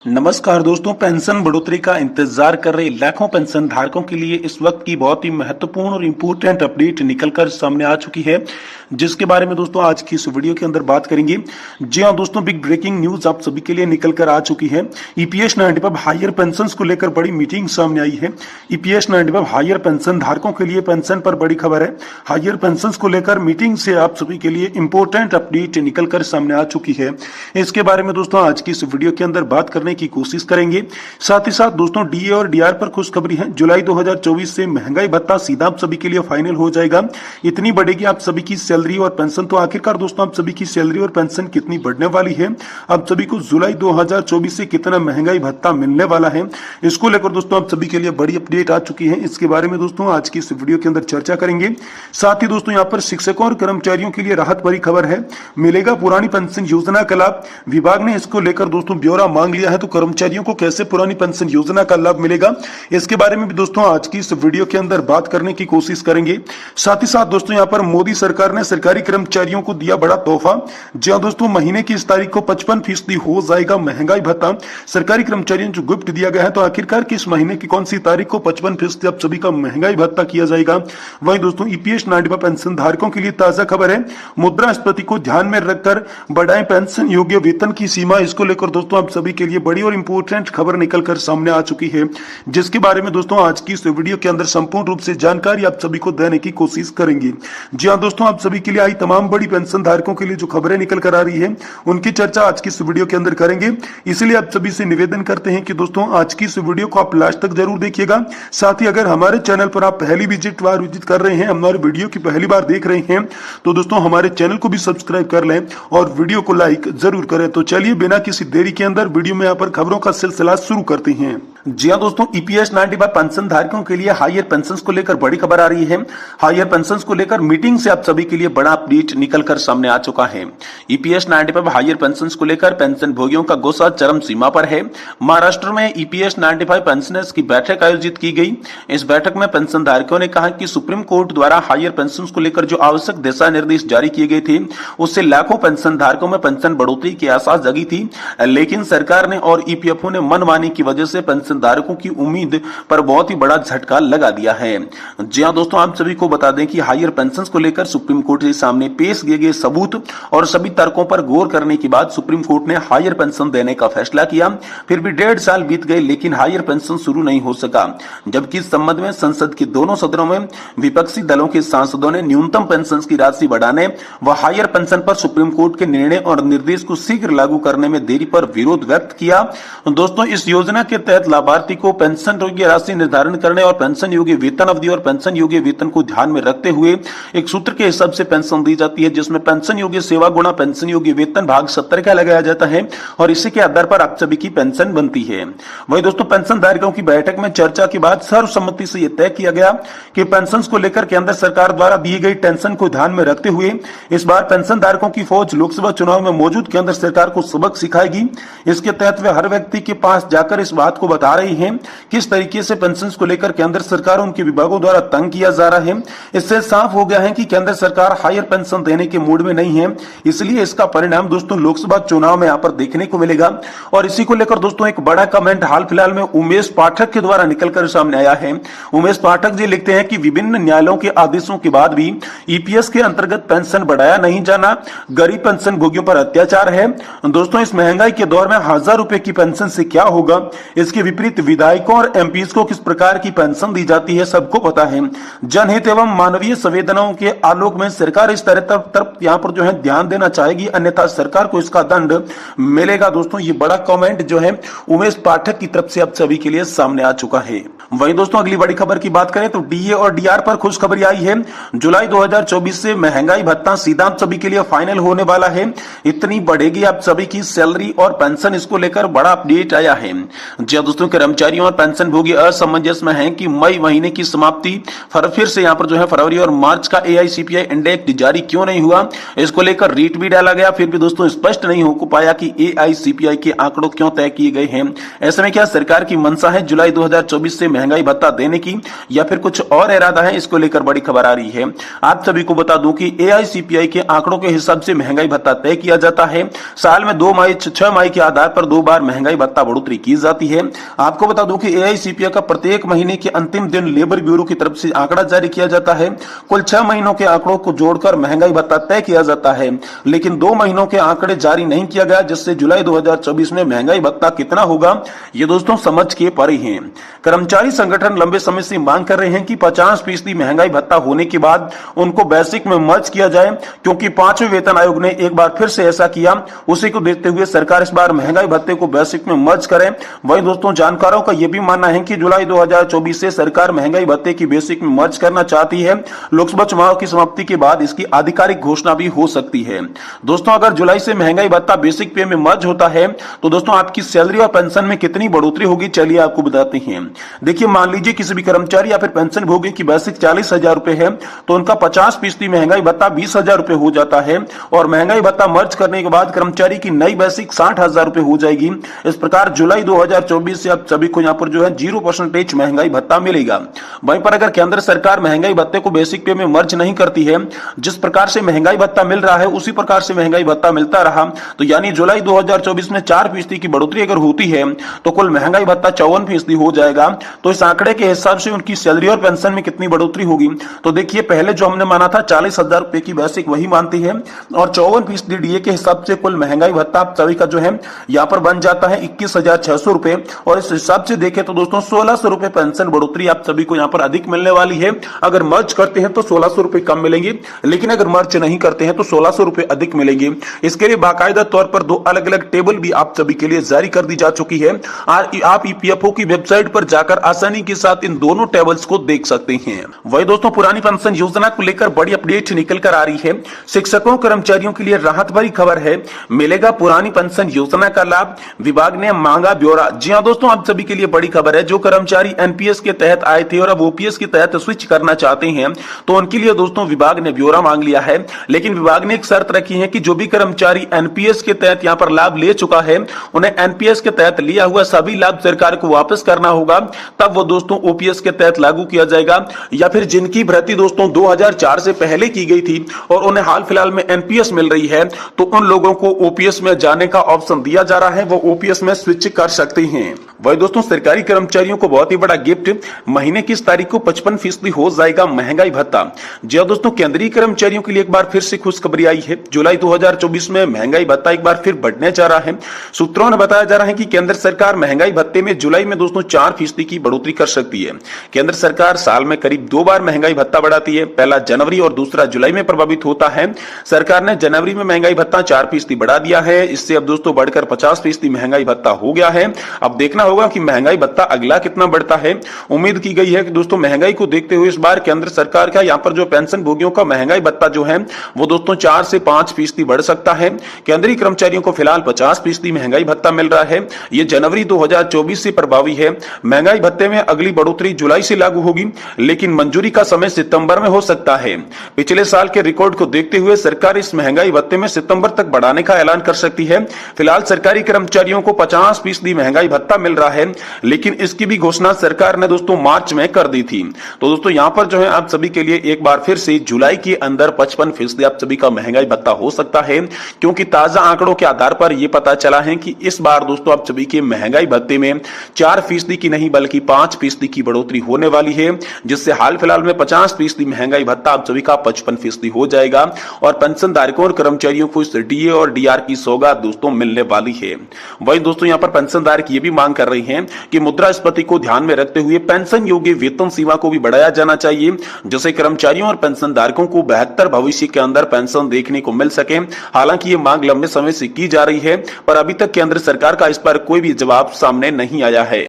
नमस्कार दोस्तों, पेंशन बढ़ोतरी का इंतजार कर रहे लाखों पेंशन धारकों के लिए इस वक्त की बहुत ही महत्वपूर्ण और इम्पोर्टेंट अपडेट निकलकर सामने आ चुकी है, जिसके बारे में दोस्तों आज की इस वीडियो के अंदर बात करेंगे। जी हां दोस्तों, बिग ब्रेकिंग न्यूज आप सभी के लिए निकलकर आ चुकी है। ईपीएस 95 हायर पेंशन को लेकर बड़ी मीटिंग सामने आई है। ईपीएस 95 हायर पेंशन धारकों के लिए पेंशन पर बड़ी खबर है। हायर पेंशन को लेकर मीटिंग से आप सभी के लिए इंपोर्टेंट अपडेट निकलकर सामने आ चुकी है। इसके बारे में दोस्तों आज की इस वीडियो के अंदर बात करने की कोशिश करेंगे। साथ ही साथ दोस्तों डीए और डीआर पर खुशखबरी है। जुलाई 2024 से महंगाई भत्ता सीधा आप सभी के लिए फाइनल हो जाएगा। इतनी बढ़ेगी आप सभी की सैलरी और पेंशन। तो आखिरकार दोस्तों आप सभी की सैलरी और पेंशन कितनी बढ़ने वाली है, आप सभी को जुलाई 2024 से कितना महंगाई भत्ता मिलने वाला है, इसको लेकर दोस्तों आप सभी के लिए बड़ी अपडेट आ चुकी है। इसके बारे में दोस्तों आज की इस वीडियो के अंदर चर्चा करेंगे। साथ ही दोस्तों यहाँ पर शिक्षकों और कर्मचारियों के लिए राहत भरी खबर है। मिलेगा पुरानी पेंशन योजना का लाभ। विभाग ने इसको लेकर दोस्तों ब्यौरा मांग लिया है। तो कर्मचारियों को कैसे पुरानी पेंशन योजना का लाभ मिलेगा, इसके बारे में भी दोस्तों आज की इस वीडियो के अंदर बात करने की कोशिश करेंगे। साथ ही साथ दोस्तों यहाँ पर मोदी सरकार ने सरकारी कर्मचारियों को दिया बड़ा तोहफा। जहां दोस्तों महीने की इस तारीख को 55% हो जाएगा महंगाई भत्ता। सरकारी कर्मचारियों को गिफ्ट दिया गया है। तो आखिरकार किस महीने की कौन सी तारीख को 55% आप सभी का महंगाई भत्ता किया जाएगा। वहीं दोस्तों ईपीएस 95 पेंशन धारकों के लिए ताजा खबर है। मुद्रास्फीति को ध्यान में रखकर बढ़ाएं पेंशन योग्य वेतन की सीमा। इसको लेकर दोस्तों आप सभी के लिए बड़ी और इंपोर्टेंट खबर निकलकर सामने आ चुकी है, जिसके बारे में दोस्तों आज की इस वीडियो के अंदर संपूर्ण रूप से जानकारी आप सभी को देने की कोशिश करेंगे। जी हां दोस्तों, आप सभी के लिए आई तमाम बड़ी पेंशन धारकों के लिए जो खबरें निकल कर आ रही है, उनकी चर्चा आज की इस वीडियो के अंदर करेंगे। इसलिए आप सभी से निवेदन करते हैं कि दोस्तों आज की इस वीडियो को आप लास्ट तक जरूर देखिएगा। साथ ही अगर हमारे चैनल पर आप पहली विजिट कर रहे हैं, हमारे वीडियो की पहली बार देख रहे हैं, तो दोस्तों हमारे चैनल को भी सब्सक्राइब कर लें और वीडियो को लाइक जरूर करें। तो चलिए बिना किसी देरी के अंदर वीडियो में यहाँ पर खबरों का सिलसिला शुरू करते हैं। जी हां दोस्तों, ईपीएस 95 पेंशन धारकों के लिए हायर पेंशन को लेकर बड़ी खबर आ रही है। हायर पेंशन को लेकर मीटिंग से आप सभी के लिए बड़ा अपडेट निकलकर सामने आ चुका है। ईपीएस 95 हायर पेंशन को लेकर पेंशन भोगियों का गुस्सा चरम सीमा पर है। महाराष्ट्र में ईपीएस 95 पेंशनर्स की बैठक आयोजित की गई। इस बैठक में पेंशन धारकों ने कहा कि सुप्रीम कोर्ट द्वारा हायर पेंशन को लेकर जो आवश्यक दिशा निर्देश जारी किए गए थे, उससे लाखों पेंशन धारकों में पेंशन बढ़ोतरी की आशा जगी थी। लेकिन सरकार ने और ईपीएफओ ने मनमानी की वजह से पेंशन धारकों की उम्मीद पर बहुत ही बड़ा झटका लगा दिया है। जी हां दोस्तों, आप सभी को बता दें कि हायर पेंशन को लेकर सुप्रीम कोर्ट के सामने पेश किए गए सबूत और सभी तर्कों पर गौर करने के बाद सुप्रीम कोर्ट ने हायर पेंशन देने का फैसला किया। फिर भी 1.5 साल बीत गए लेकिन हायर पेंशन शुरू नहीं हो सका, जबकि इस संबंध में संसद के दोनों सदनों में विपक्षी दलों के सांसदों ने न्यूनतम पेंशन की राशि बढ़ाने व हायर पेंशन पर सुप्रीम कोर्ट के निर्णय और निर्देश को शीघ्र लागू करने में देरी पर विरोध व्यक्त किया। दोस्तों इस योजना के तहत लाभार्थी को पेंशन योग्य राशि निर्धारण करने और पेंशन योग्य वेतन अवधि और पेंशन योग्य वेतन को ध्यान में रखते हुए एक सूत्र के हिसाब से पेंशन दी जाती है, जिसमें पेंशन योग्य सेवा गुणा पेंशन योग्य वेतन भाग 70 का लगाया जाता है और इसी के आधार पर आप सभी की पेंशन बनती है। वहीं दोस्तों पेंशन धारकों की बैठक में चर्चा के बाद सर्वसम्मति से यह तय किया गया कि पेंशन को लेकर केंद्र सरकार द्वारा दी गई टेंशन को ध्यान में रखते हुए इस बार पेंशन धारकों की फौज लोकसभा चुनाव में मौजूद केंद्र सरकार को सबक सिखाएगी। इसके तहत वे हर व्यक्ति के पास जाकर इस बात को बता रही है किस तरीके से पेंशन को लेकर केंद्र सरकार उनके विभागों द्वारा तंग किया जा रहा है। इससे साफ हो गया है कि केंद्र सरकार हायर पेंशन देने के मूड में नहीं है, इसलिए इसका परिणाम दोस्तों लोकसभा चुनाव में यहाँ पर देखने को मिलेगा। और इसी को लेकर दोस्तों एक बड़ा कमेंट हाल फिलहाल में उमेश पाठक के द्वारा निकलकर सामने आया है। उमेश पाठक जी लिखते हैं कि विभिन्न न्यायालयों के आदेशों के बाद भी ईपीएस के अंतर्गत पेंशन बढ़ाया नहीं जाना गरीब पेंशन भोगियों पर अत्याचार है। दोस्तों इस महंगाई के दौर में 1000 रुपए की पेंशन से क्या होगा, इसके विपरीत विधायकों और एमपीज को किस प्रकार की पेंशन दी जाती है सबको पता है। जनहित एवं मानवीय संवेदनाओं के आलोक में सरकार इस तरफ यहाँ पर जो है ध्यान देना चाहेगी, अन्यथा सरकार को इसका दंड मिलेगा। दोस्तों ये बड़ा कमेंट जो है उमेश पाठक की तरफ से आप सभी के लिए सामने आ चुका है। वहीं दोस्तों अगली बड़ी खबर की बात करें तो डीए और डीआर पर खुशखबरी आई है। जुलाई 2024 से महंगाई भत्ता सीधा आप सभी के लिए फाइनल होने वाला है। इतनी बढ़ेगी आप सभी की सैलरी और पेंशन, इसको लेकर बड़ा अपडेट आया है। जी दोस्तों कर्मचारियों और पेंशन भोगी असमंजस में हैं कि मई महीने की समाप्ति फिर से यहाँ पर जो है फरवरी और मार्च का एआईसीपीआई इंडेक्स जारी क्यों नहीं हुआ। इसको लेकर रीट भी डाला गया, फिर भी दोस्तों स्पष्ट नहीं हो पाया कि एआईसीपीआई के आंकड़ों क्यों तय किए गए हैं। ऐसे में क्या सरकार की मंशा है जुलाई 2024 से महंगाई भत्ता देने की या फिर कुछ और इरादा है, इसको लेकर बड़ी खबर आ रही है। आप सभी को बता दूं कि एआईसीपीआई के आंकड़ों के हिसाब से महंगाई भत्ता तय किया जाता है। साल में 2 माह 6 माह के आधार पर 2 बार महंगाई भत्ता बढ़ोतरी की जाती है। आपको बता दूं कि एआईसीपीआई का प्रत्येक महीने के अंतिम दिन लेबर ब्यूरो की तरफ से आंकड़ा जारी किया जाता है। कुल 6 महीनों के आंकड़ों को जोड़कर महंगाई भत्ता तय किया जाता है, लेकिन 2 महीनों के आंकड़े जारी नहीं किया गया, जिससे जुलाई 2024 में महंगाई भत्ता कितना होगा ये दोस्तों समझ के परे हैं। कर्मचारी संगठन लंबे समय से मांग कर रहे हैं कि 50% महंगाई भत्ता होने के बाद उनको बेसिक में मर्ज किया जाए, क्योंकि 5वें वेतन आयोग ने एक बार फिर से ऐसा किया। उसी को देखते हुए सरकार इस बार महंगाई भत्ते को बेसिक में मर्ज करे। वहीं दोस्तों जानकारों का यह भी मानना है कि जुलाई 2024 से सरकार महंगाई भत्ते की बेसिक में मर्ज करना चाहती है। लोकसभा चुनाव की समाप्ति के बाद इसकी आधिकारिक घोषणा भी हो सकती है। दोस्तों अगर जुलाई से महंगाई भत्ता बेसिक पे में मर्ज होता है तो दोस्तों आपकी सैलरी और पेंशन में कितनी बढ़ोतरी होगी, चलिए आपको बताते हैं। देखिए मान लीजिए किसी भी कर्मचारी या फिर पेंशन भोगी की बेसिक 40,000 रुपए है तो उनका 50% महंगाई भत्ता 20,000 रुपए हो जाता है, और महंगाई भत्ता मर्ज करने के बाद कर्मचारी की नई बेसिक 60,000 रुपए हो जाएगी। इस प्रकार जुलाई 2024 से आप सभी को यहाँ पर जो है 0% महंगाई भत्ता मिलेगा। वहीं पर अगर केंद्र सरकार महंगाई भत्ते को बेसिक पे में मर्ज नहीं करती है, जिस प्रकार से महंगाई भत्ता मिल रहा है उसी प्रकार से महंगाई भत्ता मिलता रहा, तो यानी जुलाई 2024 में 4% की बढ़ोतरी अगर होती है तो कुल महंगाई भत्ता 54% हो जाएगा। तो इस आंकड़े के हिसाब से उनकी सैलरी और पेंशन में कितनी बढ़ोतरी होगी, तो देखिए पहले जो हमने माना था 40,000 रुपए की बेसिक वही मानती है, और 54% डीए के हिसाब से कुल महंगाई भत्ता सभी का जो है यहाँ पर बन जाता है 21,600 रुपए। और इस हिसाब से देखें तो दोस्तों 1,600 रुपए पेंशन बढ़ोतरी आप सभी को यहाँ पर अधिक मिलने वाली है। अगर मर्ज करते हैं तो 1,600 रुपए कम मिलेंगे, लेकिन अगर मर्ज नहीं करते हैं तो 1,600 रुपए अधिक मिलेंगे। इसके लिए बाकायदा तौर पर 2 अलग अलग टेबल भी आप सभी के लिए जारी कर दी जा चुकी है। आप ईपीएफओ की वेबसाइट पर जाकर आसानी के साथ इन दोनों टेबल्स को देख सकते हैं। वही दोस्तों पुरानी पेंशन योजना को लेकर बड़ी अपडेट निकल कर आ रही है। शिक्षकों कर्मचारियों के लिए राहत भरी खबर है, मिलेगा पुरानी पेंशन योजना का लाभ, विभाग ने मांगा ब्यौरा। जी हां दोस्तों आप सभी के लिए बड़ी खबर है। जो कर्मचारी एनपीएस के तहत आए थे और अब ओपीएस के तहत स्विच करना चाहते हैं तो उनके लिए दोस्तों विभाग ने ब्यौरा मांग लिया है। लेकिन विभाग ने एक शर्त रखी है कि जो भी कर्मचारी एनपीएस के तहत यहां पर लाभ ले चुका है उन्हें एनपीएस के तहत लिया हुआ सभी लाभ सरकार को वापस करना होगा, तब वो दोस्तों ओपीएस के तहत लागू किया जाएगा। या फिर जिनकी भर्ती दोस्तों 2004 से पहले की गई थी और उन्हें हाल फिलहाल में एनपीएस मिल रही है तो उन लोगों को ओपीएस में जाने का ऑप्शन दिया जा रहा है, वो ओपीएस में स्विच कर सकते हैं। वही दोस्तों सरकारी कर्मचारियों को बहुत ही बड़ा गिफ्ट, महीने की इस तारीख को 55% हो जाएगा महंगाई भत्ता। जी हां दोस्तों केंद्रीय कर्मचारियों के लिए एक बार फिर से खुशखबरी आई है। जुलाई 2024 में महंगाई भत्ता एक बार फिर बढ़ने जा रहा है। सूत्रों ने बताया जा रहा है कि केंद्र सरकार महंगाई भत्ते में जुलाई में दोस्तों 4% की बढ़ोतरी कर सकती है। केंद्र सरकार साल में करीब 2 बार महंगाई भत्ता बढ़ाती है, पहला जनवरी और दूसरा जुलाई में प्रभावित होता है। सरकार ने जनवरी में महंगाई भत्ता 4% बढ़ा दिया है, इससे अब दोस्तों बढ़कर 50% महंगाई भत्ता हो गया है। अब देखना होगा कि महंगाई भत्ता अगला कितना बढ़ता है। उम्मीद की गई है कि दोस्तों महंगाई को देखते हुए इस बार केंद्र सरकार का यहाँ पर जो पेंशन भोगियों का महंगाई भत्ता जो है वो दोस्तों 4 से 5% बढ़ सकता है। केंद्रीय कर्मचारियों को फिलहाल 50% महंगाई भत्ता मिल रहा है। ये जनवरी 2024 से प्रभावी है। महंगाई भत्ते में अगली बढ़ोतरी जुलाई से लागू होगी, लेकिन मंजूरी का समय सितंबर में हो सकता है। पिछले साल के रिकॉर्ड को देखते हुए सरकार इस महंगाई भत्ते में सितंबर तक बढ़ाने का ऐलान कर सकती है। फिलहाल सरकारी कर्मचारियों को 50% महंगाई भत्ता मिल रहा है, लेकिन इसकी भी घोषणा सरकार ने दोस्तों मार्च में कर दी थी। तो दोस्तों यहाँ पर जो है आप सभी के लिए एक बार फिर से जुलाई के अंदर 55% आप सभी का महंगाई भत्ता हो सकता है, क्योंकि ताजा आंकड़ों के आधार पर यह पता चला है कि इस बार दोस्तों आप सभी के महंगाई भत्ते में 4% की नहीं बल्कि 5% की बढ़ोतरी होने वाली है, जिससे हाल फिलहाल में 50% महंगाई भत्ता आप सभी का 55% हो जाएगा। और पेंशन धारकों और कर्मचारियों को इस डीए और डीआर की सौगात दोस्तों मिलने वाली है। वहीं दोस्तों यहाँ पर पेंशन धारक ये भी मांग कर रहे हैं कि मुद्रास्फीति को ध्यान में रखते हुए पेंशन योग्य वेतन सीमा को भी बढ़ाया जाना चाहिए, जिससे कर्मचारियों और पेंशन धारकों को बेहतर भविष्य के अंदर पेंशन देखने को मिल सके। हालांकि ये मांग लंबे समय से की जा रही है, पर अभी तक केंद्र सरकार का इस पर कोई भी जवाब सामने नहीं आया है।